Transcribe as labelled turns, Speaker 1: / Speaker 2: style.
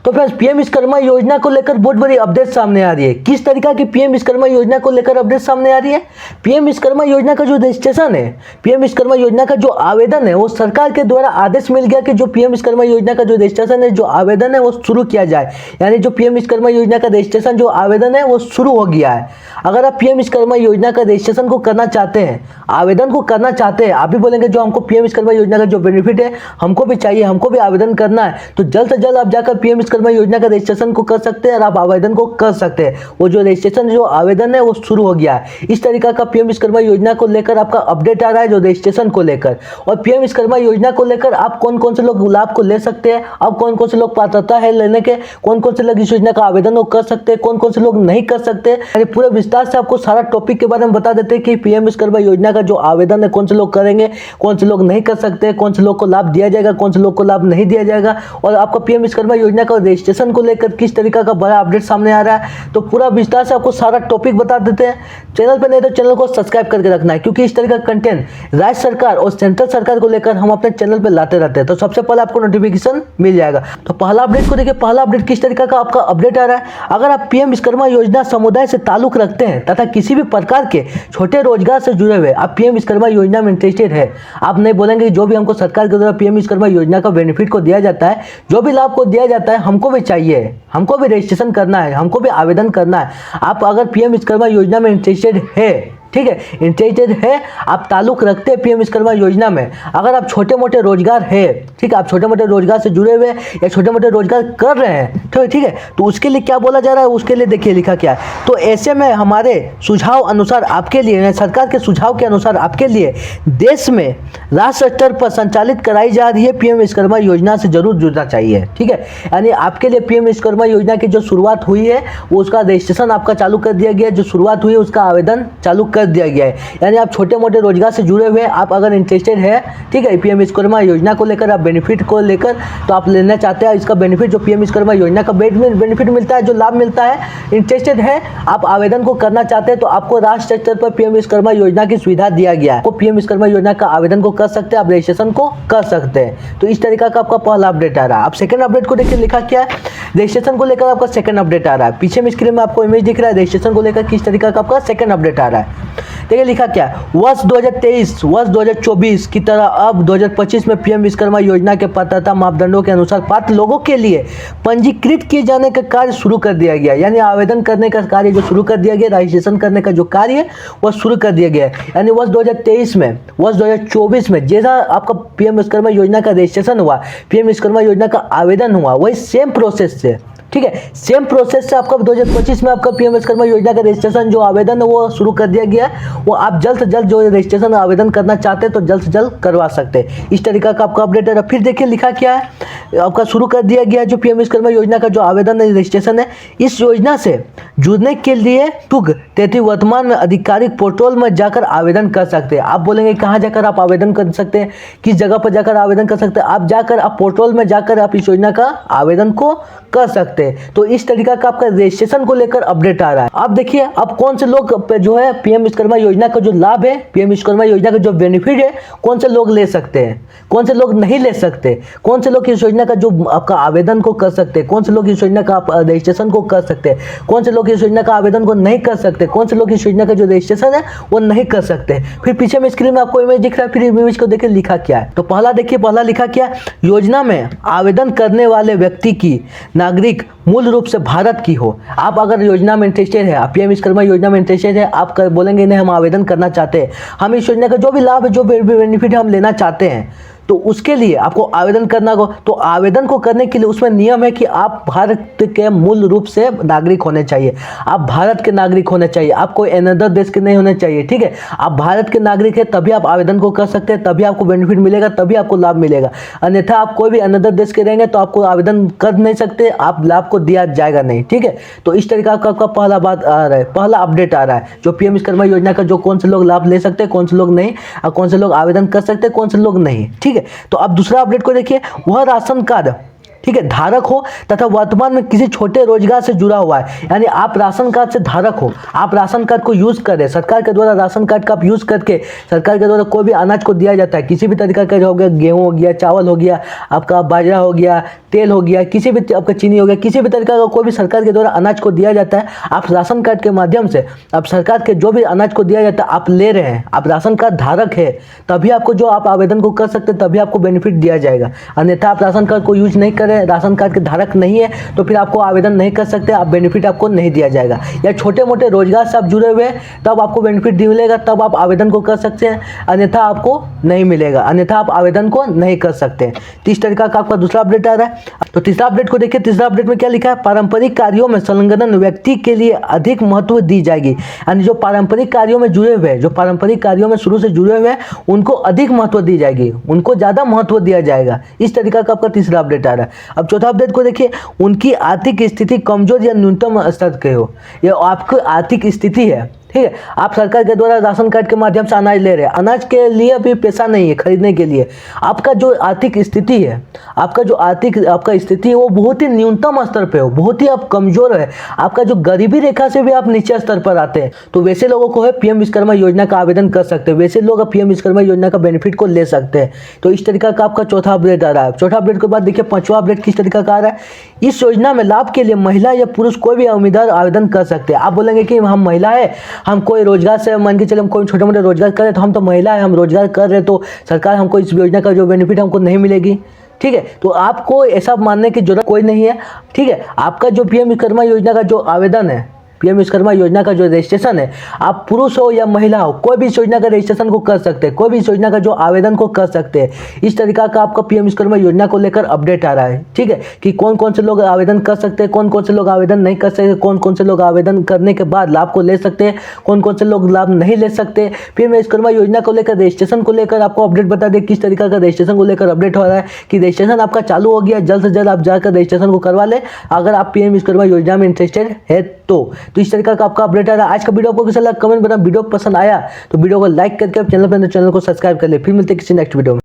Speaker 1: तो friends PM Vishwakarma योजना को लेकर बहुत बड़ी अपडेट सामने आ रही है। किस तरीका की पीएम विश्वकर्मा योजना को लेकर अपडेट सामने आ रही है? पीएम विश्वकर्मा योजना का जो रजिस्ट्रेशन है, पीएम विश्वकर्मा योजना का जो आवेदन है, वो सरकार के द्वारा आदेश मिल गया कि जो पीएम विश्वकर्मा योजना का जो रजिस्ट्रेशन है, जो आवेदन है, वो शुरू किया जाए। यानी जो पीएम विश्वकर्मा योजना का रजिस्ट्रेशन जो आवेदन है वो शुरू हो गया है। अगर आप पीएम विश्वकर्मा योजना का रजिस्ट्रेशन को करना चाहते हैं, आवेदन को करना चाहते हैं, आप भी बोलेंगे जो हमको पीएम विश्वकर्मा योजना का जो बेनिफिट है हमको भी चाहिए, हमको भी आवेदन करना है, तो जल्द से जल्द आप जाकर पीएम विश्वकर्मा योजना का रजिस्ट्रेशन को कर सकते हैं और आप आवेदन को कर सकते हैं। वो जो रजिस्ट्रेशन जो आवेदन है वो शुरू हो गया है। इस तरीका का पीएम विश्वकर्मा योजना को लेकर आपका अपडेट आ रहा है, जो रजिस्ट्रेशन को लेकर। और पीएम विश्वकर्मा योजना को लेकर आप कौन कौन से लोग लाभ को ले सकते हैं, अब कौन कौन से लोग पात्रता है लेने के, कौन कौन से लोग इस योजना का आवेदन कर सकते हैं, कौन कौन से लोग नहीं कर सकते, यानी पूरे विस्तार से आपको सारा टॉपिक के बारे में बता देते हैं कि पीएम विश्वकर्मा योजना का जो आवेदन है कौन से लोग करेंगे, कौन से लोग नहीं कर सकते, कौन से लोग को लाभ दिया जाएगा, कौन से लोग को लाभ नहीं दिया जाएगा, और आपका पीएम विश्वकर्मा योजना का रजिस्ट्रेशन को लेकर किस तरीका का बड़ा अपडेट सामने आ रहा है। तो पूरा विस्तार से आपको सारा टॉपिक बता देते हैं। चैनल पर नहीं तो चैनल को सब्सक्राइब करके रखना है, क्योंकि इस तरह का कंटेंट राज्य सरकार और सेंट्रल सरकार को लेकर हम अपने चैनल पर लाते रहते हैं। तो सबसे पहले आपको नोटिफिकेशन मिल जाएगा। तो पहला अपडेट को देखिए, पहला अपडेट किस तरीका का आपका अपडेट आ रहा है। अगर आप पीएम विश्वकर्मा योजना समुदाय से ताल्लुक रखते हैं तथा किसी भी प्रकार के छोटे रोजगार से जुड़े हुए आप पीएम विश्वकर्मा योजना में इंटरेस्टेड है, आप नहीं बोलेंगे जो भी हमको सरकार के द्वारा पीएम विश्वकर्मा योजना का बेनिफिट को दिया जाता है, जो भी लाभ को दिया जाता है, हमको भी चाहिए, हमको भी रजिस्ट्रेशन करना है, हमको भी आवेदन करना है। आप अगर पीएम विश्वकर्मा योजना में इंटरेस्टेड है, ठीक है, इंटरेस्टेड है, आप ताल्लुक रखते हैं पीएम विश्वकर्मा योजना में, अगर आप छोटे मोटे रोजगार है, ठीक है, आप छोटे मोटे रोजगार से जुड़े हुए या छोटे मोटे रोजगार कर रहे हैं, ठीक है, तो उसके लिए क्या बोला जा रहा है, उसके लिए देखिए लिखा क्या है। तो ऐसे में हमारे सुझाव अनुसार आपके लिए, सरकार के सुझाव के अनुसार आपके लिए देश में राष्ट्र स्तर पर संचालित कराई जा रही है पीएम विश्वकर्मा योजना से जरूर जुड़ना चाहिए, ठीक है। यानी आपके लिए पीएम विश्वकर्मा योजना की जो शुरुआत हुई है वो उसका रजिस्ट्रेशन आपका चालू कर दिया गया है, जो शुरुआत हुई है उसका आवेदन चालू कर दिया गया है। यानी आप छोटे मोटे रोजगार से जुड़े हुए, आप अगर इंटरेस्टेड है, ठीक है, पीएम विश्वकर्मा योजना को लेकर, आप बेनिफिट को लेकर, तो आप लेना चाहते हैं इसका बेनिफिट, जो पीएम विश्वकर्मा योजना का बेनिफिट मिलता है, जो लाभ मिलता है, इंटरेस्टेड है, आप आवेदन को करना चाहते हैं, तो आपको राष्ट्र स्तर पर पीएम विश्वकर्मा योजना की सुविधा दिया गया है। पीएम विश्वकर्मा योजना का आवेदन को कर सकते हैं, आप रजिस्ट्रेशन को कर सकते हैं। तो इस तरीका का आपका पहला अपडेट आ रहा है। आप सेकंड अपडेट को देखिए लिखा क्या है, रजिस्ट्रेशन को लेकर आपका सेकंड अपडेट आ रहा है। पीछे में स्क्रीन में आपको इमेज दिख रहा है, रजिस्ट्रेशन को लेकर किस तरीका का आपका सेकंड अपडेट आ रहा है। देखिए लिखा क्या, वर्ष 2023 वर्ष 2024 की तरह अब 2025 में पीएम विश्वकर्मा योजना के पात्रता मापदंडों के अनुसार पात्र लोगों के लिए पंजीकृत किए जाने का कार्य शुरू कर दिया गया। यानी आवेदन करने का कार्य जो शुरू कर दिया गया, रजिस्ट्रेशन करने का जो कार्य है वह शुरू कर दिया गया है। यानी वर्ष 2023 में, वर्ष 2024 में जैसा आपका पीएम विश्वकर्मा योजना का रजिस्ट्रेशन हुआ, पीएम विश्वकर्मा योजना का आवेदन हुआ, वही सेम प्रोसेस से, ठीक है, सेम प्रोसेस से आपका 2025 में आपका पीएम विश्वकर्मा योजना का रजिस्ट्रेशन जो आवेदन है वो शुरू कर दिया गया है। वो आप जल्द से जल्द जो रजिस्ट्रेशन आवेदन करना चाहते हैं तो जल्द से जल्द करवा सकते हैं। इस तरीका का आपका अपडेट है। फिर देखिए लिखा क्या है, आपका शुरू कर दिया गया जो पीएम विश्वकर्मा योजना का जो आवेदन है, रजिस्ट्रेशन है, इस योजना से जुड़ने के लिए टुग 33 वर्तमान में आधिकारिक पोर्टल में जाकर आवेदन कर सकते हैं। आप बोलेंगे कहाँ जाकर आप आवेदन कर सकते हैं, किस जगह पर जाकर आवेदन कर सकते हैं, आप जाकर आप पोर्टल में जाकर आप इस योजना का आवेदन को कर सकते हैं। तो इस तरीका का आपका रजिस्ट्रेशन को लेकर अपडेट आ रहा है। अब देखिए अब कौन से लोग जो है पीएम विश्वकर्मा योजना का जो लाभ है, पीएम विश्वकर्मा योजना का जो बेनिफिट है, कौन से लोग ले सकते हैं, कौन से लोग नहीं ले सकते, कौन से लोग इस योजना का जो आपका आवेदन को कर सकते हैं, कौन से लोग इस योजना का रजिस्ट्रेशन को कर सकते हैं, कौन से लोग इस योजना का आवेदन को नहीं कर सकते, कौन से लोग इस योजना का जो रजिस्ट्रेशन है वो नहीं कर सकते। फिर पीछे में स्क्रीन में आपको इमेज दिख रहा है, फिर इमेज को देखिए लिखा क्या है। तो पहला देखिए, पहला लिखा क्या, योजना में आवेदन करने वाले व्यक्ति की नागरिक मूल रूप से भारत की हो। आप अगर योजना में इंटरेस्टेड है, आप पीएम विश्वकर्मा योजना में इंटरेस्टेड है, आप बोलेंगे नहीं हम आवेदन करना चाहते हैं, हम इस योजना का जो भी लाभ है, जो बेनिफिट हम लेना चाहते हैं, तो उसके लिए आपको आवेदन करना हो। तो आवेदन को करने के लिए उसमें नियम है कि आप भारत के मूल रूप से नागरिक होने चाहिए, आप भारत के नागरिक होने चाहिए, आप कोई अनदर देश के नहीं होने चाहिए, ठीक है। आप भारत के नागरिक है तभी आप आवेदन को कर सकते हैं, तभी आपको बेनिफिट मिलेगा, तभी आपको लाभ मिलेगा। अन्यथा आप कोई भी अनदर देश के रहेंगे तो आपको आवेदन कर नहीं सकते, आप लाभ को दिया जाएगा नहीं, ठीक है। तो इस तरीका का आपका पहला बात आ रहा है, पहला अपडेट आ रहा है, जो पीएम विश्वकर्मा योजना का जो कौन से लोग लाभ ले सकते हैं, कौन से लोग नहीं, और कौन से लोग आवेदन कर सकते हैं, कौन से लोग नहीं, ठीक है। तो अब दूसरा अपडेट को देखिए, वह राशन कार्ड, ठीक है, धारक हो तथा वर्तमान में किसी छोटे रोजगार से जुड़ा हुआ है, यानी आप राशन कार्ड से धारक हो, आप राशन कार्ड को यूज करें, सरकार के द्वारा राशन कार्ड का आप यूज करके सरकार के द्वारा कोई भी अनाज को दिया जाता है, किसी भी तरीका का हो गया, गेहूं हो गया, चावल हो गया, आपका बाजरा हो गया, तेल हो गया, किसी भी आपका चीनी हो गया, किसी भी तरीका का कोई भी सरकार के द्वारा अनाज को दिया जाता है, आप राशन कार्ड के माध्यम से आप सरकार के जो भी अनाज को दिया जाता है आप ले रहे हैं, आप राशन कार्ड धारक है, तभी आपको जो आप आवेदन को कर सकते हैं, तभी आपको बेनिफिट दिया जाएगा। अन्यथा आप राशन कार्ड को यूज नहीं करें, राशन कार्ड के धारक नहीं है, तो फिर आपको आवेदन नहीं कर सकते, आप बेनिफिट आपको नहीं दिया जाएगा। या छोटे मोटे रोजगार से आप जुड़े हुए हैं तब आपको बेनिफिट मिलेगा, तब आप आवेदन को कर सकते हैं, अन्यथा आपको नहीं मिलेगा, अन्यथा आप आवेदन को नहीं कर सकते। 30 तरीका का आपका दूसरा अपडेट आ रहा है। तो तीसरा अपडेट को देखिए, तीसरा अपडेट में क्या लिखा है, पारंपरिक कार्यों में संलग्न व्यक्ति के लिए अधिक महत्व दी जाएगी, यानी जो पारंपरिक कार्यों में जुड़े हुए हैं, जो पारंपरिक कार्यों में शुरू से जुड़े हुए हैं उनको अधिक महत्व दी जाएगी, उनको ज्यादा महत्व दिया जाएगा। इस तरीका का आपका तीसरा अपडेट आ रहा है। अब चौथा अपडेट को देखिए, उनकी आर्थिक स्थिति कमजोर या न्यूनतम स्तर के हो, ये आपकी आर्थिक स्थिति है, ठीक है, आप सरकार के द्वारा राशन कार्ड के माध्यम से अनाज ले रहे हैं, अनाज के लिए भी पैसा नहीं है खरीदने के लिए, आपका जो आर्थिक स्थिति है, आपका जो आर्थिक आपका स्थिति है वो बहुत ही न्यूनतम स्तर पे हो, बहुत ही आप कमजोर है, आपका जो गरीबी रेखा से भी आप नीचे स्तर पर आते हैं, तो वैसे लोगों को है पीएम विश्वकर्मा योजना का आवेदन कर सकते हैं, वैसे लोग पीएम विश्वकर्मा योजना का बेनिफिट को ले सकते हैं। तो इस तरीका का आपका चौथा अपडेट आ रहा है। चौथा अपडेट के बाद देखिए पांचवा अपडेट किस तरीका का आ रहा है, इस योजना में लाभ के लिए महिला या पुरुष कोई भी उम्मीदवार आवेदन कर सकते हैं। आप बोलेंगे कि हम महिला है, हम कोई रोजगार से मान के चले, हम कोई छोटे मोटे रोजगार कर रहे तो हम तो महिला है, हम रोजगार कर रहे तो सरकार हमको इस योजना का जो बेनिफिट हमको नहीं मिलेगी, ठीक है, तो आपको ऐसा मानने की जरूरत कोई नहीं है, ठीक है। आपका जो पीएम विश्वकर्मा योजना का जो आवेदन है, पीएम विश्वकर्मा योजना का जो रजिस्ट्रेशन है, आप पुरुष हो या महिला हो, कोई भी इस योजना का रजिस्ट्रेशन को कर सकते हैं, कोई भी इस योजना का जो आवेदन को कर सकते हैं। इस तरीका का आपका पीएम विश्वकर्मा योजना को लेकर अपडेट आ रहा है, ठीक है, कि कौन कौन से लोग आवेदन कर सकते हैं, कौन कौन से लोग आवेदन नहीं कर सकते, कौन कौन से लोग आवेदन करने के बाद लाभ को ले सकते हैं, कौन कौन से लोग लाभ नहीं ले सकते। पीएम विश्वकर्मा योजना को लेकर रजिस्ट्रेशन को लेकर आपको अपडेट बता दें किस तरीका का रजिस्ट्रेशन को लेकर अपडेट हो रहा है, कि रजिस्ट्रेशन आपका चालू हो गया, जल्द से जल्द आप जाकर रजिस्ट्रेशन को करवा लें अगर आप पीएम विश्वकर्मा योजना में इंटरेस्टेड है तो इस तरीका का आपका अपडेट आ रहा है। आज का वीडियो आपको कैसा लगा कमेंट बना, वीडियो पसंद आया तो वीडियो को लाइक करके चैनल पर चैनल को सब्सक्राइब कर ले। फिर मिलते हैं किसी नेक्स्ट वीडियो में।